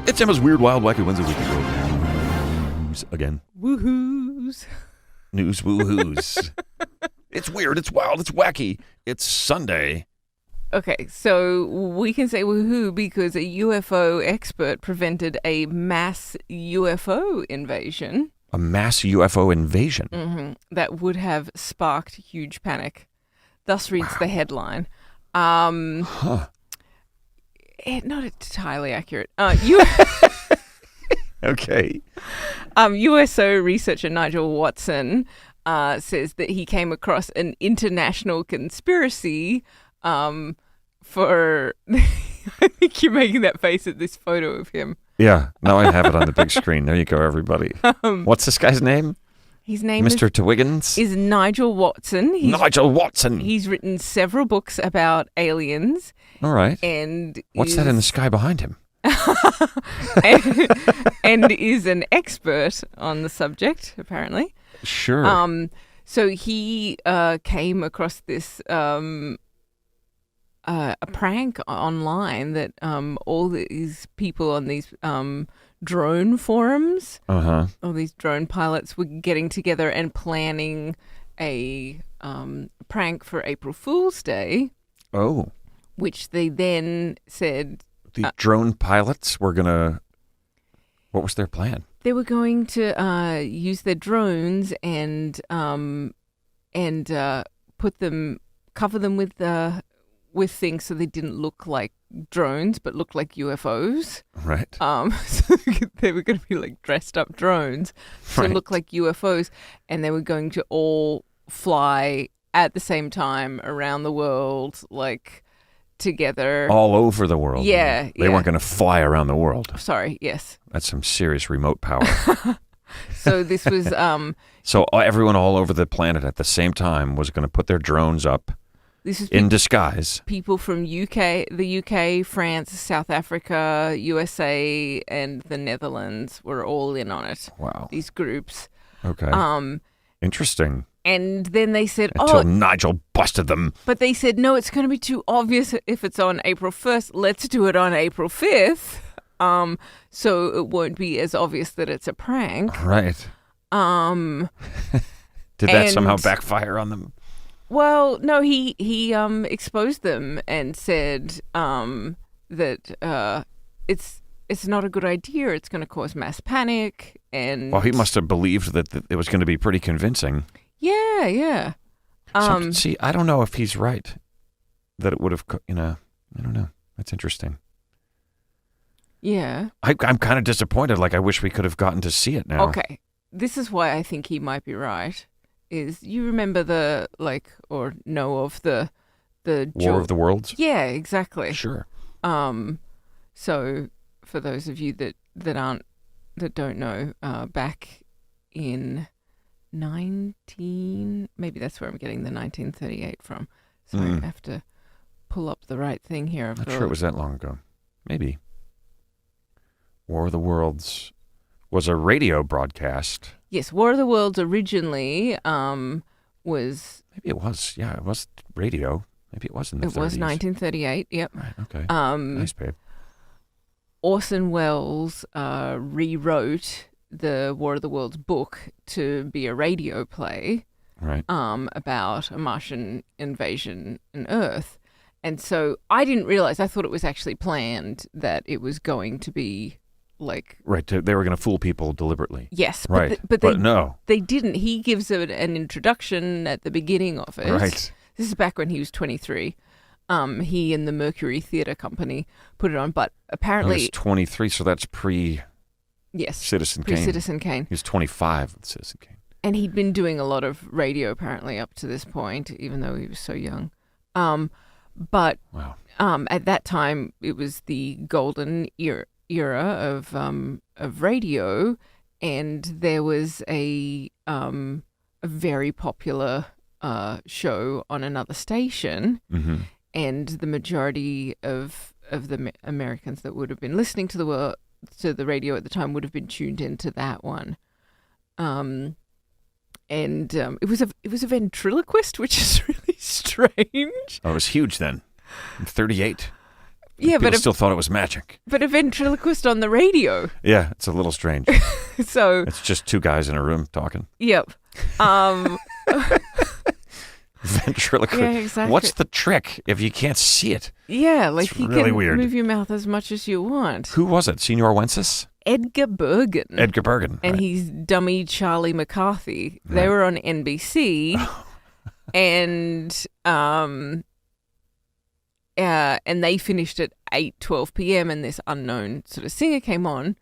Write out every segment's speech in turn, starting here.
It's Emma's Weird, Wild, Wacky Wednesday Weekly News again. Woohoos. News woohoos. It's weird, it's wild, it's wacky. It's Sunday. Okay, so we can say woohoo because a UFO expert prevented a mass UFO invasion. A mass UFO invasion? Mm-hmm. That would have sparked huge panic. Thus reads the headline. Huh. Not entirely accurate. Okay. USO researcher Nigel Watson says that he came across an international conspiracy for... I think you're making that face at this photo of him. Yeah, now I have it on the big screen. There you go, everybody. What's this guy's name? His name Mr. Twiggins? is Nigel Watson. Nigel Watson. He's written several books about aliens. All right. And what's that in the sky behind him? and is an expert on the subject, apparently. Sure. So he came across this a prank online that all these people on these drone forums, all these drone pilots were getting together and planning a prank for April Fool's Day. Oh. Which they then said... The drone pilots were going to... What was their plan? They were going to use their drones and cover them with things so they didn't look like drones but looked like UFOs. Right. So they were going to be like dressed up drones to look like UFOs, and they were going to all fly at the same time around the world, like together. All over the world. Yeah. They weren't going to fly around the world. Sorry, yes. That's some serious remote power. So this was... So everyone all over the planet at the same time was going to put their drones up in disguise. People from the UK, France, South Africa, USA, and the Netherlands were all in on it. Wow. These groups. Okay. Interesting. And then they said, Until Nigel busted them. But they said, no, it's going to be too obvious if it's on April 1st. Let's do it on April 5th. So it won't be as obvious that it's a prank. Right. Did that somehow backfire on them? Well, no, he exposed them and said that it's not a good idea. It's going to cause mass panic. And well, he must have believed that it was going to be pretty convincing. Yeah. See, I don't know if he's right. That it would have, I don't know. That's interesting. Yeah. I'm kind of disappointed. Like, I wish we could have gotten to see it now. Okay. This is why I think he might be right. Is you remember or know of the War of the Worlds? Yeah, exactly. Sure. So for those of you that don't know, back in maybe that's where I'm getting the 1938 from. So I have to pull up the right thing here. Not sure it was that long ago. Maybe. War of the Worlds was a radio broadcast. Yes, War of the Worlds originally was... Maybe it was. Yeah, it was radio. Maybe it was in the 30s. It was 1938, yep. Right, okay. Nice, babe. Orson Welles rewrote the War of the Worlds book to be a radio play about a Martian invasion in Earth. And so I didn't realize, I thought it was actually planned that it was going to be like... Right, they were going to fool people deliberately. Yes, right. But no. They didn't. He gives an introduction at the beginning of it. Right. This is back when he was 23. He and the Mercury Theatre Company put it on, but apparently... He was 23, so that's Yes. Citizen Kane. Pre-Citizen Kane. He was 25 with Citizen Kane. And he'd been doing a lot of radio apparently up to this point, even though he was so young. But wow. At that time, it was the golden era of radio, and there was a very popular show on another station, and the majority of the Americans that would have been listening to the radio at the time would have been tuned into that one. And it was a ventriloquist, which is really strange. Oh, it was huge then. 38. Yeah, People still thought it was magic. but a ventriloquist on the radio. Yeah, it's a little strange. So It's just two guys in a room talking. yep. Ventriloquist. Yeah, exactly. What's the trick if you can't see it? Yeah, like It's you really can weird. move your mouth as much as you want. Who was it? Senior Wences? Edgar Bergen. Edgar Bergen. And right. he's dummy Charlie McCarthy. They were on NBC, and they finished at 8:12 p.m. And this unknown sort of singer came on,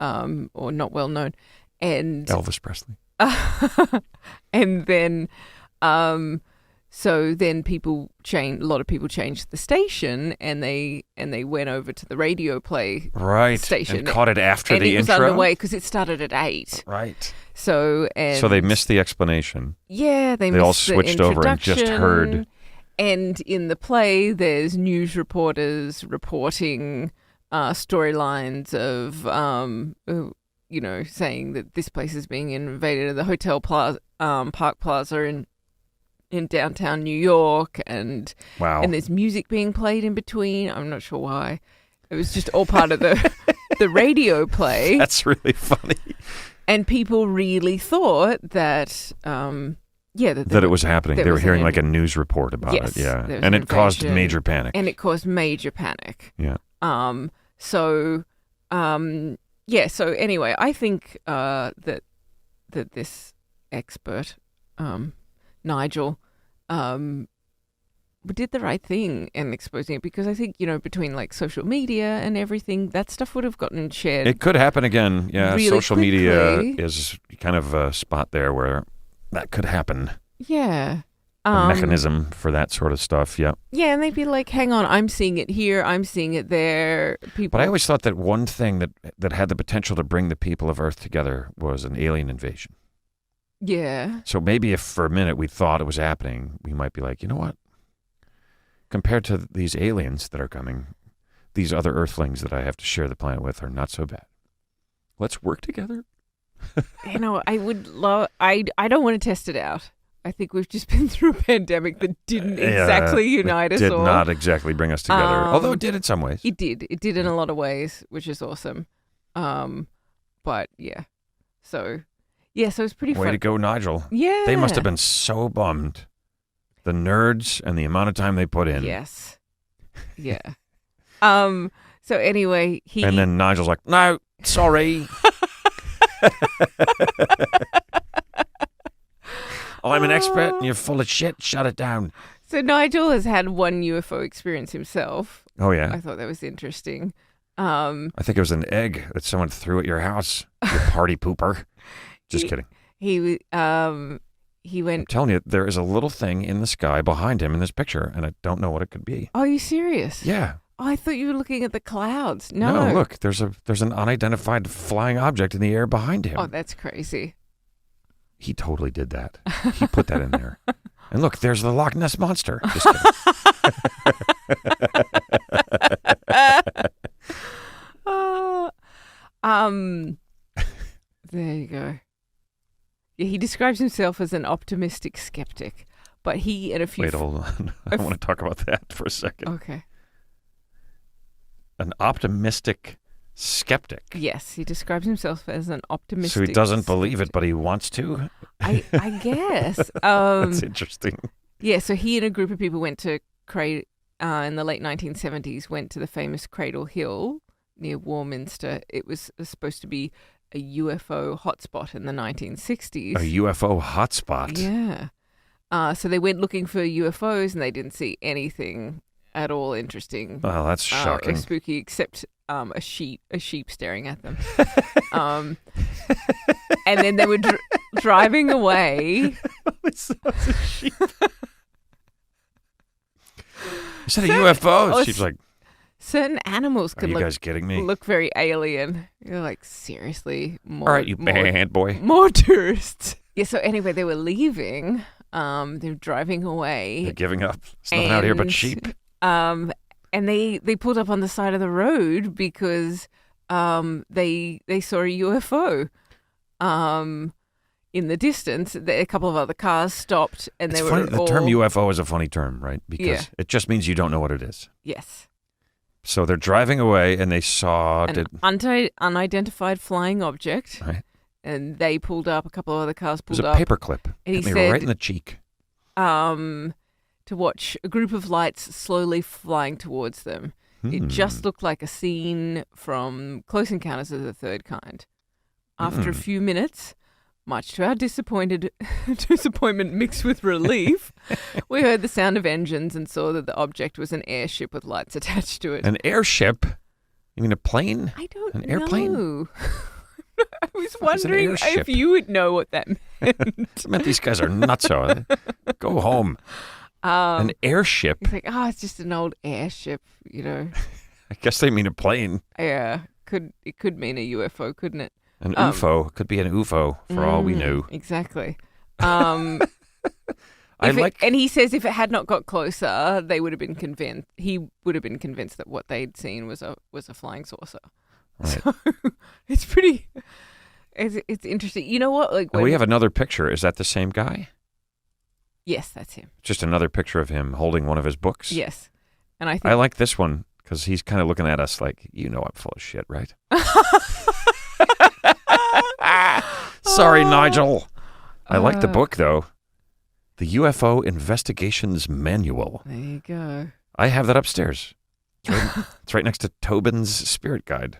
or not well known, and Elvis Presley. and then, so then a lot of people changed the station, and they went over to the radio play Right. station. And caught it after and the it was intro. underway because it started at 8. Right. So they missed the explanation. Yeah, they all missed the switched over and just heard. introduction. And in the play, there's news reporters reporting storylines of, saying that this place is being invaded, the Hotel Plaza, Park Plaza in downtown New York, and Wow. and there's music being played in between. I'm not sure why. It was just all part of the radio play. That's really funny. And people really thought that, That it was happening. They were hearing like a news report about Yes, it. Yeah. there was And an it caused invasion. major panic. And it caused major panic. Yeah. So anyway, I think that this expert, Nigel, did the right thing in exposing it, because I think, between like social media and everything, that stuff would have gotten shared. It could happen again. Yeah. really Social media quickly. is kind of a spot there where that could happen. Yeah. A mechanism for that sort of stuff. Yeah. Yeah, and they'd be like, hang on, I'm seeing it here, I'm seeing it there. People. But I always thought that one thing that had the potential to bring the people of Earth together was an alien invasion. Yeah. So maybe if for a minute we thought it was happening, we might be like, you know what? Compared to these aliens that are coming, these other Earthlings that I have to share the planet with are not so bad. Let's work together. I would love. I don't want to test it out. I think we've just been through a pandemic that didn't exactly unite us Did all. not exactly bring us together, although it did in some ways. It did. It did in a lot of ways, which is awesome. But yeah. So it's pretty Way fun. to go, Nigel. Yeah. They must have been so bummed. The nerds and the amount of time they put in. Yes. Yeah. So anyway, And then Nigel's like, no, sorry. I'm an expert and you're full of shit. Shut it down. So Nigel has had one UFO experience himself. Oh, yeah. I thought that was interesting. I think it was an egg that someone threw at your house, you party pooper. Just kidding. He I'm went. telling you, there is a little thing in the sky behind him in this picture, and I don't know what it could be. Oh, are you serious? Yeah. Oh, I thought you were looking at the clouds. No. No, look, there's an unidentified flying object in the air behind him. Oh, that's crazy. He totally did that. He put that in there. And look, there's the Loch Ness Monster. Just kidding. There you go. Yeah, he describes himself as an optimistic skeptic, but he and a few. Wait, hold on. I want to talk about that for a second. Okay. An optimistic skeptic. Yes, he describes himself as an optimistic. So he doesn't believe it, but he wants to? I guess. That's interesting. Yeah, so he and a group of people went to in the late 1970s, went to the famous Cradle Hill near Warminster. It was supposed to be a UFO hotspot in the 1960s. A UFO hotspot. Yeah. So they went looking for UFOs and they didn't see anything at all interesting. Well, that's shocking. Or spooky, except a sheep staring at them. And then they were driving away. It's a sheep. Is that a UFO? She's like, certain animals are could you guys kidding me? look very alien. You're like, seriously? All right, you bad boy. More tourists. Yeah, so anyway, they were leaving. They were driving away. They're giving up. There's nothing out here but sheep. And they pulled up on the side of the road because they saw a UFO. In the distance, a couple of other cars stopped, and It's they funny, were the all... term UFO is a funny term, right? Because Yeah. it just means you don't know what it is. Yes. So they're driving away, and they saw An unidentified flying object. Right. And they pulled up. A couple of other cars It was pulled a up. paperclip. And he Hit me said, right in the cheek. To watch a group of lights slowly flying towards them. It just looked like a scene from Close Encounters of the Third Kind. After a few minutes, much to our disappointment mixed with relief, we heard the sound of engines and saw that the object was an airship with lights attached to it. An airship? You mean a plane? I don't An airplane? know. I was Is an wondering airship? if you would know what that meant. It meant these guys are nutso. Go home. An airship? He's like, it's just an old airship, I guess they mean a plane. Yeah, it could mean a UFO, couldn't it? An UFO. Could be an UFO for all we knew. Exactly. I and he says if it had not got closer, they would have been convinced. He would have been convinced that what they'd seen was a flying saucer. Right. So it's pretty. It's interesting. You know what? Like we have another picture. Is that the same guy? Yes, that's him. Just another picture of him holding one of his books. Yes, and I think I like this one because he's kind of looking at us like, I'm full of shit, right? Sorry, Nigel. I like the book, though. The UFO Investigations Manual. There you go. I have that upstairs. It's right next to Tobin's Spirit Guide.